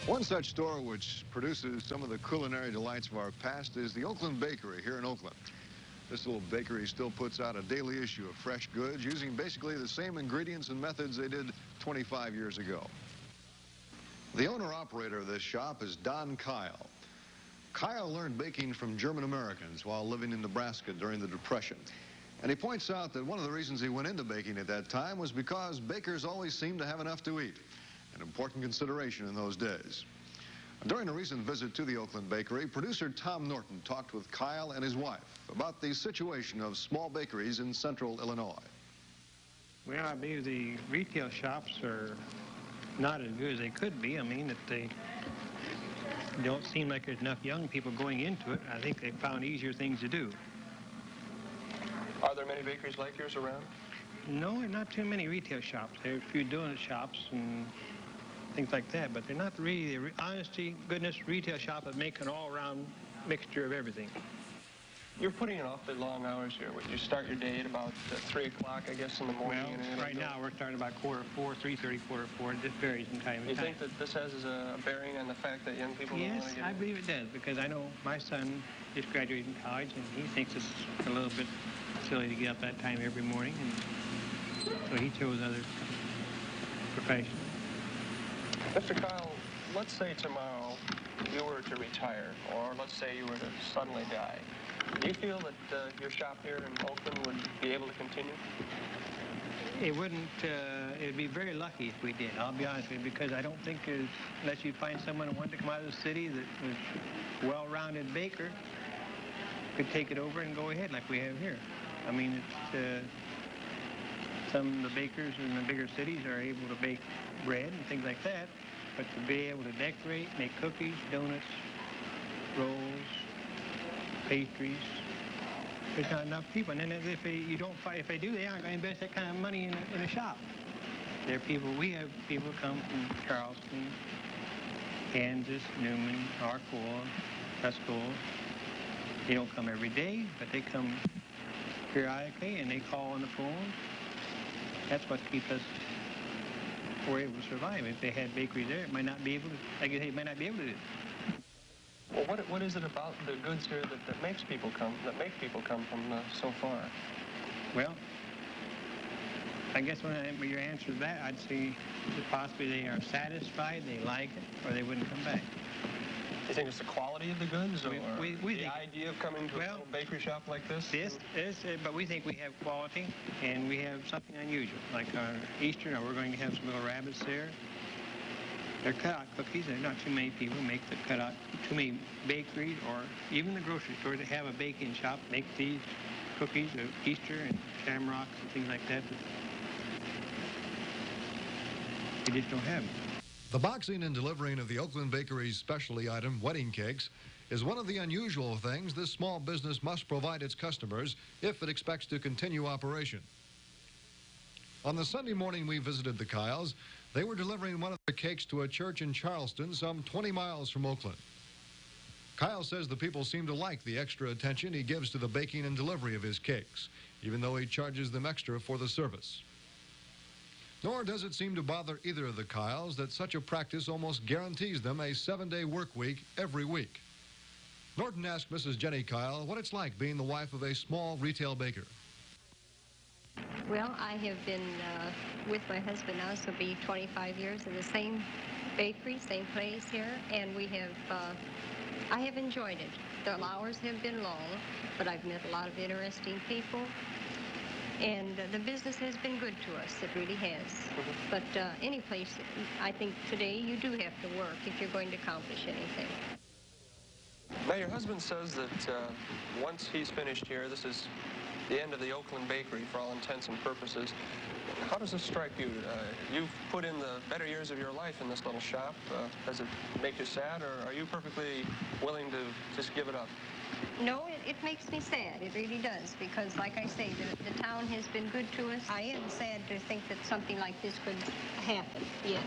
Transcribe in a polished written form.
One such store which produces some of the culinary delights of our past is the Oakland Bakery here in Oakland. This little bakery still puts out a daily issue of fresh goods using basically the same ingredients and methods they did 25 years ago. The owner-operator of this shop is Don Kyle. Kyle learned baking from German Americans while living in Nebraska during the Depression. And he points out that one of the reasons he went into baking at that time was because bakers always seemed to have enough to eat, an important consideration in those days. During a recent visit to the Oakland Bakery, producer Tom Norton talked with Kyle and his wife about the situation of small bakeries in central Illinois. Well, I believe the retail shops are not as good as they could be. I mean, that they don't seem like there's enough young people going into it. I think they found easier things to do. Are there many bakeries like yours around? No, not too many retail shops. There are a few donut shops and things like that, but they're not really the honesty, goodness retail shop that make an all-around mixture of everything. You're putting in awfully long hours here. Would you start your day at about 3 o'clock, I guess, in the morning? Well, right now we're starting about 4:45, 3:30, 4:45. It just varies from time to time. You think that this has a bearing on the fact that young people don't want to get in? Yes, I believe it does, because I know my son just graduated from college, and he thinks it's a little bit silly to get up that time every morning, and so he chose other professions. Mr. Kyle, let's say tomorrow you were to retire, or let's say you were to suddenly die. Do you feel that your shop here in Oakland would be able to continue? It wouldn't, it'd be very lucky if we did, I'll be honest with you, because I don't think unless you find someone who wanted to come out of the city that was a well-rounded baker, could take it over and go ahead like we have here. I mean, it's, some of the bakers in the bigger cities are able to bake bread and things like that, but to be able to decorate, make cookies, donuts, rolls, pastries, there's not enough people. And then if they do, they aren't going to invest that kind of money in a shop. There are people, we have people come from Charleston, Kansas, Newman, Arcola, Tuscola. They don't come every day, but they come periodically and they call on the phone. That's what keeps us, we're able to survive. If they had bakeries there, it might not be able to, like you say, it might not be able to do it. Well, what is it about the goods here that makes people come, from so far? Well, I guess when your answer to that, I'd say that possibly they are satisfied, they like it, or they wouldn't come back. You think it's the quality of the goods, or we the idea of coming to a little bakery shop like this? But we think we have quality, and we have something unusual. Like our Easter, now we're going to have some little rabbits there. They're cut-out cookies. There's not too many people make the cut-out, too many bakeries, or even the grocery stores that have a baking shop make these cookies of Easter and shamrocks and things like that. We just don't have them. The boxing and delivering of the Oakland Bakery's specialty item, wedding cakes, is one of the unusual things this small business must provide its customers if it expects to continue operation. On the Sunday morning we visited the Kyles, they were delivering one of their cakes to a church in Charleston, some 20 miles from Oakland. Kyle says the people seem to like the extra attention he gives to the baking and delivery of his cakes, even though he charges them extra for the service. Nor does it seem to bother either of the Kyles that such a practice almost guarantees them a 7-day work week every week. Norton asked Mrs. Jenny Kyle what it's like being the wife of a small retail baker. Well, I have been with my husband now, so it'll be 25 years in the same bakery, same place here, and we have, I have enjoyed it. The hours have been long, but I've met a lot of interesting people. And the business has been good to us. It really has. But any place, I think today you do have to work if you're going to accomplish anything. Now, your husband says that once he's finished here, this is the end of the Oakland Bakery for all intents and purposes. How does this strike you? You've put in the better years of your life in this little shop. Does it make you sad, or are you perfectly willing to just give it up? No, it makes me sad. It really does, because like I say, the town has been good to us. I am sad to think that something like this could happen, yes.